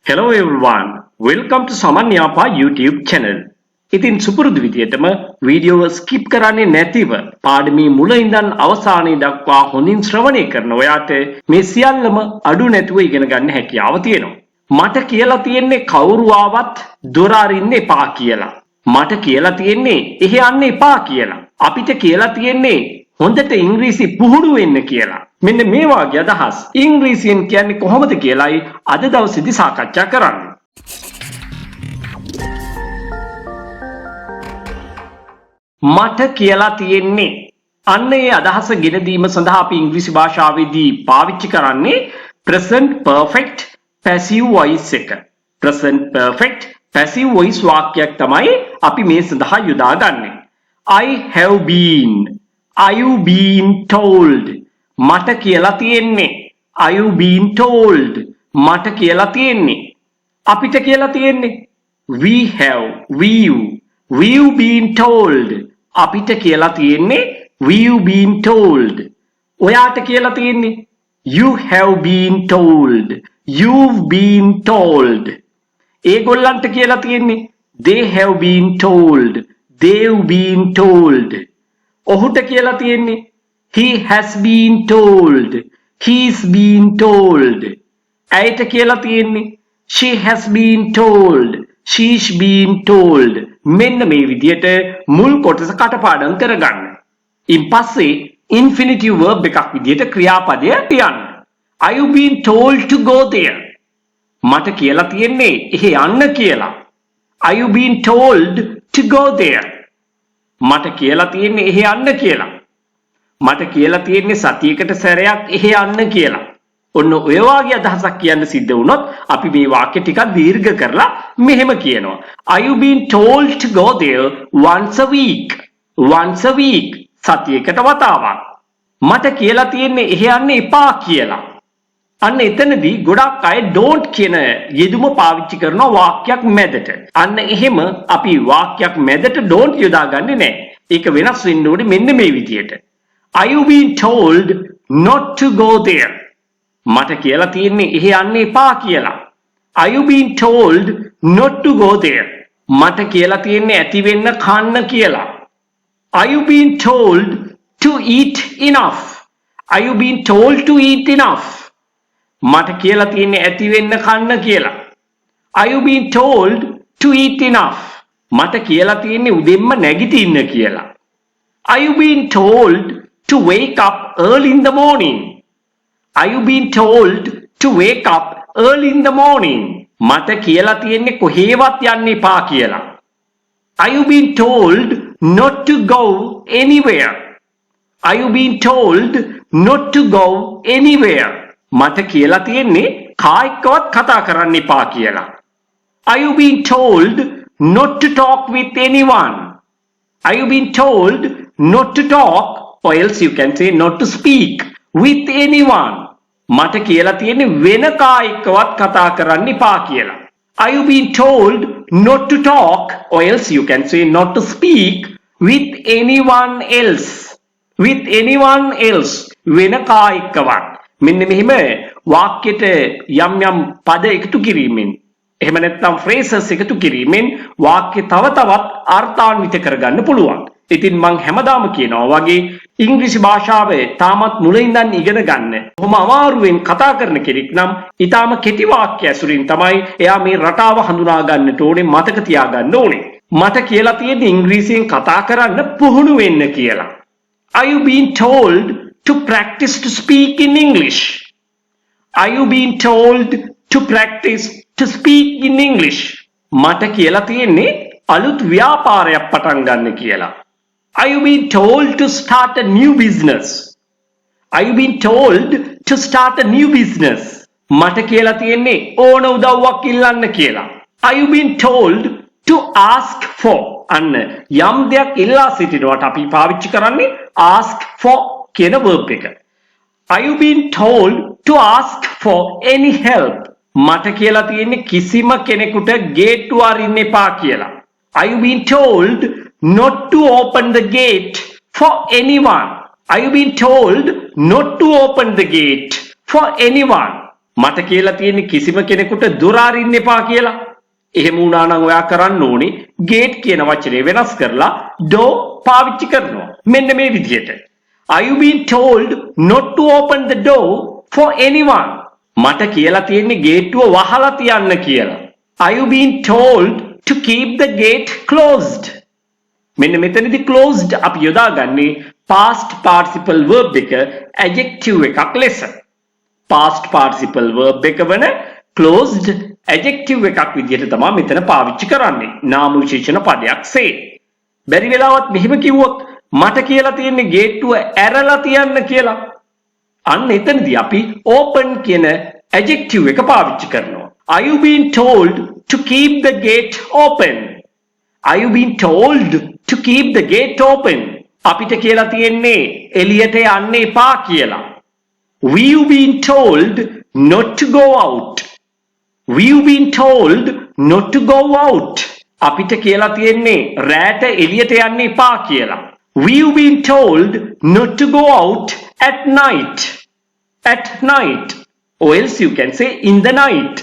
Hello everyone, welcome to Saman Yapa YouTube channel. ඉතින් සුපුරුදු විදියටම වීඩියෝව ස්කිප් කරන්නේ නැතිව පාඩමේ මුල ඉඳන් අවසානයේ දක්වා හොඳින් ශ්‍රවණය කරන ඔයාට මේ සියල්ලම අඩු නැතුව ඉගෙන ගන්න හැකියාව තියෙනවා. මට කියලා තියෙන්නේ කවුරු ආවත් දොර අරින්න එපා කියලා. මට කියලා තියෙන්නේ එහෙ යන්න එපා කියලා. අපිට කියලා තියෙන්නේ හොඳට ඉංග්‍රීසි පුහුණු වෙන්න කියලා. මෙන්න මේ වාගේ අදහස් ඉංග්‍රීසියෙන් කියන්නේ කොහොමද කියලායි අද දවසේදී සාකච්ඡා කරන්නේ. මට කියලා තියෙන්නේ අන්න ඒ අදහස ගෙන දීම සඳහා අපි ඉංග්‍රීසි භාෂාවේදී පාවිච්චි කරන්නේ present perfect passive voice එක. present perfect passive voice වාක්‍යයක් තමයි අපි මේ සඳහා යොදාගන්නේ. I have been, I've been told, මට කියලා තියෙන්නේ, I've been told, මට කියලා තියෙන්නේ, අපිට කියලා තියෙන්නේ, we have, we've been told, අපිට කියලා තියෙන්නේ, we've been told, ඔයාට කියලා තියෙන්නේ, you have been told, you've been told, ඒගොල්ලන්ට කියලා තියෙන්නේ, they have been told, they've been told, ඔහුට කියලා තියෙන්නේ, he has been told, he's been told, ඇයට කියලා තියෙන්නේ, she has been told, she's been told. මෙන්න මේ විදියට මුල් කොටස කටපාඩම් කරගන්න. ඉන් පස්සේ infinitive verb එකක් විදියට ක්‍රියාපදය ලියන්න. I've been told to go there. මට කියලා තියෙන්නේ එහෙ යන්න කියලා. I've been told to go there. මට කියලා තියෙන්නේ එහෙ යන්න කියලා. මට කියලා තියෙන්නේ සතියකට සැරයක් එහෙ යන්න කියලා. ඔන්න ඔය වගේ අදහසක් කියන්න සිද්ධ වුණොත් අපි මේ වාක්‍ය ටිකක් දීර්ඝ කරලා මෙහෙම කියනවා. I've been told to go there once a week. Once a week. සතියකට වතාවක්. මට කියලා තියෙන්නේ එහෙ යන්න එපා කියලා. අන්න එතනදී ගොඩක් අය don't කියන යෙදුම පාවිච්චි කරන වාක්‍යයක් මැදට. අන්න එහෙම අපි වාක්‍යයක් මැදට don't යොදාගන්නේ නැහැ. ඒක වෙනස් වෙන්න ඕනේ මෙන්න මේ විදියට. I've been told not to go there. මට කියලා තියෙන්නේ එහෙ යන්න එපා කියලා. I've been told not to go there. මට කියලා තියෙන්නේ ඇති වෙන්න කන්න කියලා. I've been told to eat enough. I've been told to eat enough. මට කියලා තියෙන්නේ ඇති වෙන්න කන්න කියලා. I've been told to eat enough. මට කියලා තියෙන්නේ උදෙන්ම නැගිටින්න කියලා. I've been told to wake up early in the morning. I've been told to wake up early in the morning. මට කියලා තියෙන්නේ කොහේවත් යන්න එපා කියලා. I've been told not to go anywhere. I've been told not to go anywhere. මට කියලා තියෙන්නේ කායිකවත් කතා කරන්න එපා කියලා. I've been told not to talk with anyone. I've been told not to talk, or else you can say not to speak with anyone. මට කියලා තියෙන්නේ වෙන කායිකවත් කතා කරන්න එපා කියලා. I've been told not to talk, or else you can say not to speak with anyone else. With anyone else. වෙන කායිකවත්. මෙන්න මෙහිම වාක්‍යෙට යම් යම් පද එකතු කිරීමෙන් එහෙම නැත්නම් phrases එකතු කිරීමෙන් වාක්‍ය තව තවත් අර්ථාන්විත කරගන්න පුළුවන්. ඉතින් මම හැමදාම කියනවා වගේ ඉංග්‍රීසි භාෂාව තාමත් මුල ඉඳන් ඉගෙන ගන්න. කොහොම අමාරුවෙන් කතා කරන කෙනෙක් නම් ඊටාම කෙටි වාක්‍ය ඇසුරින් තමයි එයා මේ රටාව හඳුනා ගන්නට ඕනේ, මතක තියාගන්න ඕනේ. මට කියලා තියෙන්නේ ඉංග්‍රීසියෙන් කතා කරන්න පුහුණු වෙන්න කියලා. I've been told to practice to speak in English. I've been told to practice to speak in English. මට කියලා තියෙන්නේ අලුත් ව්‍යාපාරයක් පටන් ගන්න කියලා. I've been told to start a new business. I've been told to start a new business. මට කියලා තියෙන්නේ ඕන උදව්වක් ඉල්ලන්න කියලා. I've been told to ask for. අන්න යම් දෙයක් ඉල්ලා සිටිනවට අපි පාවිච්චි කරන්නේ ask for කියන verb එක. I've been told to ask for any help. මට කියලා තියෙන්නේ කිසිම කෙනෙකුට ගේට්ටුව අරින්න එපා කියලා. I've been told not to open the gate for anyone. I've been told not to open the gate for anyone. මට කියලා තියෙන්නේ කිසිම කෙනෙකුට දොර අරින්න එපා කියලා. එහෙම වුණා නම් ඔයා කරන්න ඕනේ gate කියන වචනේ වෙනස් කරලා door පාවිච්චි කරනවා. මෙන්න මේ විදිහට. Are you being told not to open the door for anyone? මට කියලා තියෙන්නේ ගේට්ටුව වහලා තියන්න කියලා. Are you being told to keep the gate closed? මෙන්න මෙතනදී closed අපි යොදාගන්නේ past participle verb එක adjective එකක් ලෙස. past participle verb එක වන closed adjective එකක් විදිහට තමයි මෙතන පාවිච්චි කරන්නේ. නාම විශේෂණ පදයක් සේ. බැරි වෙලාවත් මෙහෙම කිව්වොත් මට කියලා තියෙන්නේ ගේට්ටුව ඇරලා තියන්න කියලා. අන්න එතනදී අපි open කියන adjective එක පාවිච්චි කරනවා. Are you being told to keep the gate open? Are you being told to keep the gate open? අපිට කියලා තියෙන්නේ එළියට යන්න එපා කියලා. We you been told not to go out. We you been told not to go out. අපිට කියලා තියෙන්නේ රැට එළියට යන්න එපා කියලා. We you been told not to go out at night. At night. Or else you can say in the night.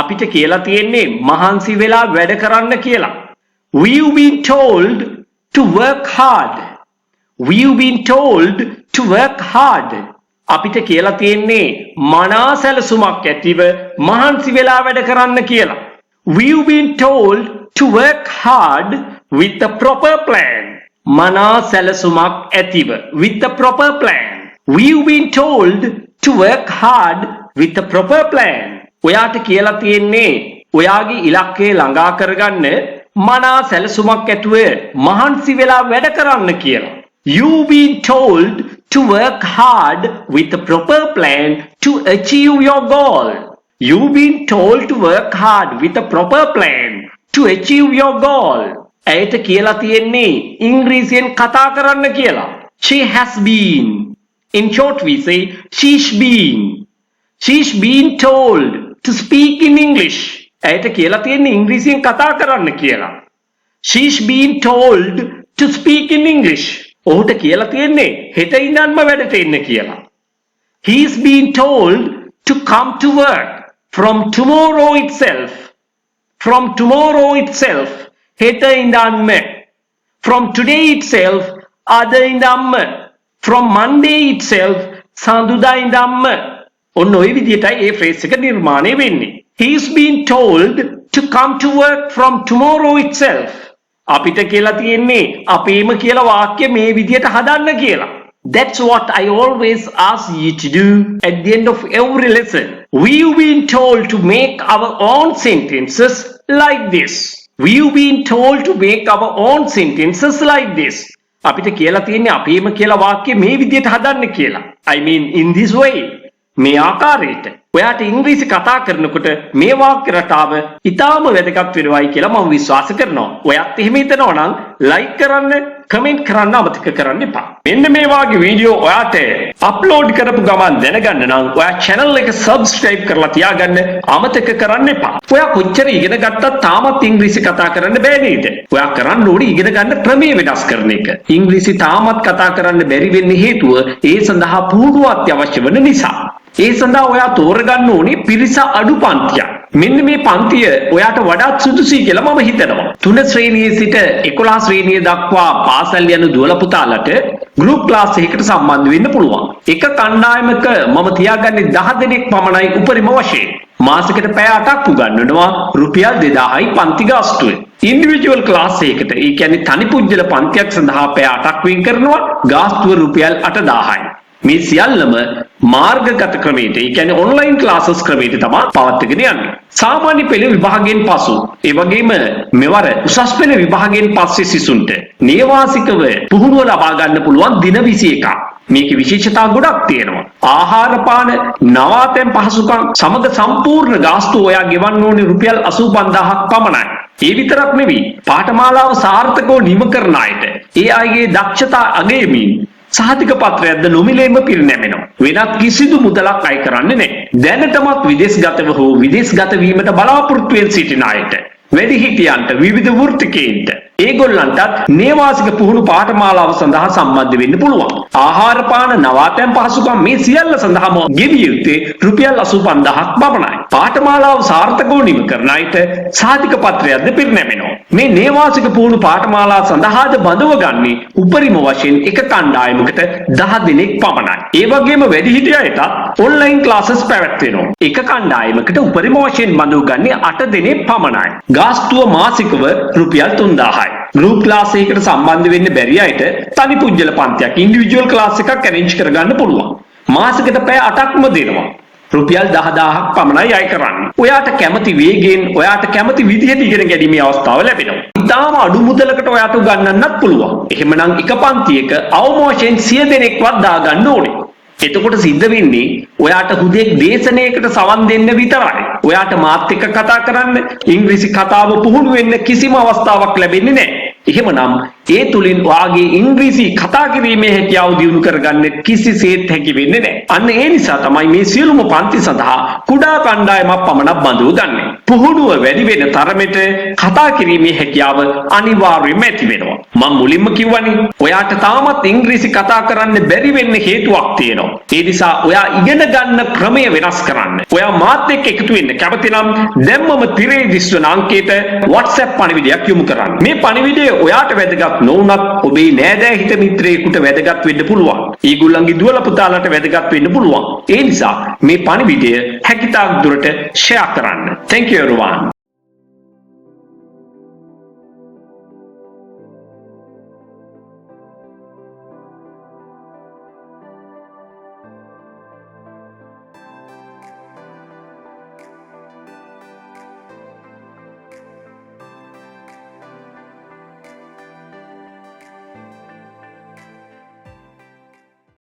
අපිට කියලා තියෙන්නේ මහන්සි වෙලා වැඩ කරන්න කියලා. We you been told to work hard. We you been told to work hard. අපිට කියලා තියෙන්නේ මනා සැලසුමක් ඇතිව මහන්සි වෙලා වැඩ කරන්න කියලා. We you been told to work hard with the proper plan. මනා සැලසුමක් ඇතිව with the proper plan. We you been told to work hard with the proper plan. ඔයාට කියලා තියෙන්නේ ඔයාගේ ඉලක්කය ළඟා කරගන්න මනා සැලසුමක් ඇතුව මහන්සි වෙලා වැඩ කරන්න කියලා. You been told to work hard with the proper plan to achieve your goal. You been told to work hard with the proper plan to achieve your goal. ඇයට කියලා තියෙන්නේ ඉංග්‍රීසියෙන් කතා කරන්න කියලා. She has been. In short we say she's been. She's been told to speak in English. ඇයට කියලා තියෙන්නේ ඉංග්‍රීසියෙන් කතා කරන්න කියලා. She's been told to speak in English. ඔහුට කියලා තියෙන්නේ හෙට ඉඳන්ම වැඩට එන්න කියලා. He's been told to come to work from tomorrow itself. From tomorrow itself. හෙට ඉඳන්ම. From today itself. අද ඉඳන්ම. From Monday itself. සඳුදා ඉඳන්ම. ඔන්න ඔය විදිහටයි මේ ෆ්‍රේස් එක නිර්මාණය වෙන්නේ. He's been told to come to work from tomorrow itself. අපිට කියලා තියෙන්නේ අපේම කියලා වාක්‍ය මේ විදිහට හදන්න කියලා. That's what I always ask you to do at the end of every lesson. We've been told to make our own sentences like this. We've been told to make our own sentences like this. අපිට කියලා තියෙන්නේ අපේම කියලා වාක්‍ය මේ විදිහට හදන්න කියලා. I mean in this way. මේ ආකාරයට. ඔයාට ඉංග්‍රීසි කතා කරනකොට මේ වාක්‍ය රටාව ඉතාම වැදගත් වෙනවායි කියලා මම විශ්වාස කරනවා. ඔයත් එහෙම හිතනවා නම් ලයික් කරන්න, කමෙන්ට් කරන්න අමතක කරන්න එපා. මෙන්න මේ වාගේ වීඩියෝ ඔයාට අප්ලෝඩ් කරපු ගමන් දැනගන්න නම් ඔයා channel එක subscribe කරලා තියාගන්න අමතක කරන්න එපා. ඔයා කොච්චර ඉගෙන ගත්තත් තාමත් ඉංග්‍රීසි කතා කරන්න බෑ නේද? ඔයා කරන්න ඕනේ ඉගෙන ගන්න ක්‍රමයේ වෙනස් කරන එක. ඉංග්‍රීසි තාමත් කතා කරන්න බැරි වෙන්නේ හේතුව ඒ සඳහා පුහුණුව අත්‍යවශ්‍ය වෙන නිසා. ඒ සඳහා ඔයා තෝරගන්න ඕනේ පිරිස අඩු පන්තියක්. මෙන්න මේ පන්තිය ඔයාට වඩාත් සුදුසුයි කියලා මම හිතනවා. 3 ශ්‍රේණියේ සිට 11 ශ්‍රේණිය දක්වා පාසල් යන දුවල පුතාලට ගෲප් ක්ලාස් එකකට සම්බන්ධ වෙන්න පුළුවන්. එක කණ්ඩායමක මම තියාගන්නේ 10 දෙනෙක් පමණයි උපරිම වශයෙන්. මාසෙකට පැය 8ක් උගන්වනවා රුපියල් 2000යි පන්ති ගාස්තුවේ. ඉන්ඩිවිජුවල් ක්ලාස් එකකට ඒ කියන්නේ තනි පුජ්‍යල පන්තියක් සඳහා පැය 8ක් වෙන් කරනවා ගාස්තුව රුපියල් 8000යි. මේ සියල්ලම මාර්ගගත ක්‍රමයට ඒ කියන්නේ ඔන්ලයින් ක්ලාසස් ක්‍රමයට තමයි පවත්වාගෙන යන්නේ. සාමාන්‍ය පෙළ විභාගයෙන් පසු ඒ වගේම මෙවර උසස් පෙළ විභාගයෙන් පස්සේ සිසුන්ට නේවාසිකව පුහුණුව ලබා ගන්න පුළුවන් දින 21ක්. මේකේ විශේෂතා ගොඩක් තියෙනවා. ආහාර පාන, නවාතැන් පහසුකම් සමග සම්පූර්ණ ගාස්තුව ඔයා ගෙවන්න ඕනේ රුපියල් 85000ක් පමණයි. ඒ විතරක් නෙවෙයි පාඨමාලාව සාර්ථකව නිම කරන අයට ඒ අයගේ දක්ෂතා අගයමින් සහතික පත්‍රයක්ද නොමිලේම පිරිනැමෙනවා. වෙනත් කිසිදු මුදලක් අය කරන්නේ නැහැ. දැනටමත් විදේශගතව හෝ විදේශගත වීමට බලාපොරොත්තු වෙන සිටින අයට, වැඩිහිටියන්ට, විවිධ වෘත්තිකයන්ට ඒගොල්ලන්ටත් නේවාසික පුහුණු පාඨමාලාව සඳහා සම්බන්ධ වෙන්න පුළුවන්. ආහාර පාන නවාතැන් පහසුකම් මේ සියල්ල සඳහාම ගෙවිය යුත්තේ රුපියල් 85000ක් පමණයි. පාඨමාලාව සාර්ථකව නිම කරන අයට සාධික පත්‍රයක්ද පිරිනැමෙනවා. මේ නේවාසික පුහුණු පාඨමාලා සඳහාද බඳව ගන්නේ උපරිම වශයෙන් එක කණ්ඩායමකට 10 දෙනෙක් පමණයි. ඒ වගේම වැඩිහිටියන්ට ඔන්ලයින් ක්ලාසස් පැවැත්වෙනවා. එක කණ්ඩායමකට උපරිම වශයෙන් බඳව ගන්නේ 8 දෙනෙක් පමණයි. ගාස්තුව මාසිකව රුපියල් 3000යි. ගෲප් ක්ලාස් එකකට සම්බන්ධ වෙන්න බැරි අයට තනි පුජ්‍යල පන්තියක් ඉන්ඩිවිජුවල් ක්ලාස් එකක් ඇරේන්ජ් කරගන්න පුළුවන්. මාසෙකට පැය 8ක්ම දෙනවා. රුපියල් 10000ක් පමණයි අය කරන්නේ. ඔයාට කැමති වේගයෙන් ඔයාට කැමති විදිහට ඉගෙන ගැනීමේ අවස්ථාව ලැබෙනවා. ඉතාලම අඩු මුදලකට ඔයාට උගන්වන්නත් පුළුවන්. එහෙමනම් එක පන්තියක අවම වශයෙන් 100 දෙනෙක්වත් දාගන්න ඕනේ. එතකොට සිද්ධ වෙන්නේ ඔයාට හුදෙක් දේශනයකට සවන් දෙන්න විතරයි. ඔයාට මාත් එක්ක කතා කරන්න, ඉංග්‍රීසි කතාව පුහුණු වෙන්න කිසිම අවස්ථාවක් ලැබෙන්නේ නැහැ. එහෙමනම් ඒ තුලින් ඔයාගේ ඉංග්‍රීසි කතා කිරීමේ හැකියාව දියුණු කරගන්න කිසිසේත් හැකි වෙන්නේ නැහැ. අන්න ඒ නිසා තමයි මේ සියලුම පන්ති සඳහා කුඩා කණ්ඩායමක් පමණක් බඳව ගන්නෙ. පුහුණුව වැඩි වෙන තරමට කතා කිරීමේ හැකියාව අනිවාර්යයෙන්ම ඇති වෙනවා. මම මුලින්ම කිව්වනේ ඔයාට තාමත් ඉංග්‍රීසි කතා කරන්න බැරි වෙන්න හේතුවක් තියෙනවා. ඒ නිසා ඔයා ඉගෙන ගන්න ක්‍රමය වෙනස් කරන්න. ඔයා මාත් එක්ක එකතු වෙන්න කැමති නම් දැම්මම තිරේ දිස්වන අංකයට WhatsApp පණිවිඩයක් යොමු කරන්න. මේ පණිවිඩය ඔයාට වැදගත් නොවුනත් ඔබේ නෑදෑ හිත මිත්‍රයෙකුට වැදගත් වෙන්න පුළුවන්. ඊගොල්ලන්ගේ දුවල පුතාලට වැදගත් වෙන්න පුළුවන්. ඒ නිසා මේ පණිවිඩය හැකිතාක් දුරට ෂෙයා කරන්න. Thank you everyone.